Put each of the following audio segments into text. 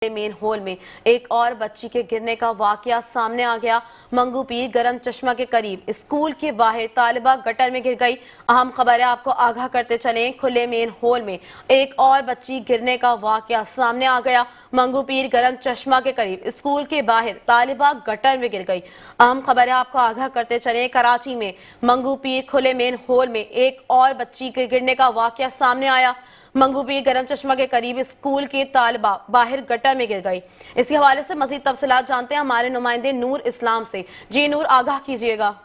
Main hall में एक और बच्ची के गिरने का वाकया सामने आ गया। मंगू पीर गरम चश्मा के करीब स्कूल के बाहर तालिबा गटर में गिर गई। अहम खबर है, आपको आगाह करते चलें। खुले मेन हॉल में एक और बच्ची गिरने का वाकया सामने आ गया। मंगू पीर गरम चश्मा के करीब स्कूल के बाहर तालिबा गटर में गिर गई। अहम खबर है, आपको आगाह करते चलें। कराची में मंगू पीर खुले मेन हॉल में एक और बच्ची के गिरने का वाकया सामने आया। मंगू पीर गरम चश्मा के करीब स्कूल के तालिबा बाहर गटर में गिर गई। इसी हवाले से मजीद तफसीलात जानते हैं हमारे नुमाइंदे नूर इस्लाम से। जी नूर, आगाह कीजिएगा।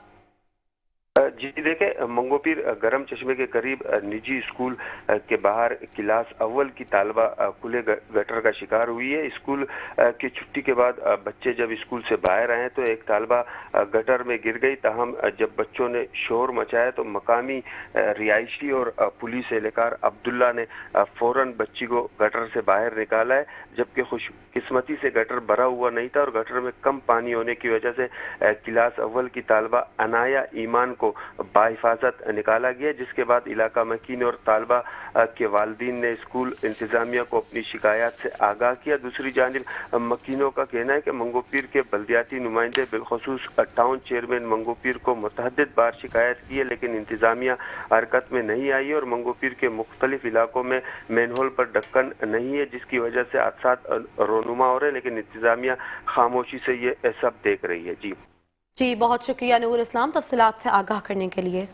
जी देखें, मंगोपीर गरम चश्मे के करीब निजी स्कूल के बाहर क्लास अव्वल की तालबा खुले गटर का शिकार हुई है। स्कूल की छुट्टी के बाद बच्चे जब स्कूल से बाहर आए तो एक तालबा गटर में गिर गई। ताहम जब बच्चों ने शोर मचाया तो मकामी रिहायशी और पुलिस एहलकार अब्दुल्ला ने फौरन बच्ची को गटर से बाहर निकाला है, जबकि खुशकिस्मती से गटर भरा हुआ नहीं था और गटर में कम पानी होने की वजह से क्लास अव्वल की तालबा अनाया ईमान को बाहिफाजत निकाला गया, जिसके बाद इलाका मकीन और तालबा के वालिदीन ने स्कूल इंतजामिया को अपनी शिकायत से आगाह किया। दूसरी जानिब मकीनों का कहना है कि मंगोपीर के बल्दियाती नुमाइंदे बिलखसूस टाउन चेयरमैन मंगोपीर को मुतअद्दिद बार शिकायत की है, लेकिन इंतजामिया हरकत में नहीं आई और मंगोपीर के मुख्तलिफ इलाकों में मैनहोल पर ढक्कन नहीं है, जिसकी वजह से हादसात रोनुमा हो रहे हैं, लेकिन इंतजामिया खामोशी से ये सब देख रही है। जी, बहुत शुक्रिया नूर इस्लाम तफसीलात से आगाह करने के लिए।